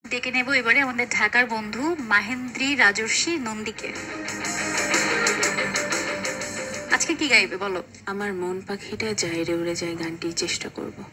ডেকে নেব এবারে আমাদের ঢাকার বন্ধু মাহেন্দ্রী রাজর্ষি নন্দীকে। আজকে কি গাইবে বলো? আমার মন পাখিটা যায় রে উড়ে যায় গানটি চেষ্টা করব।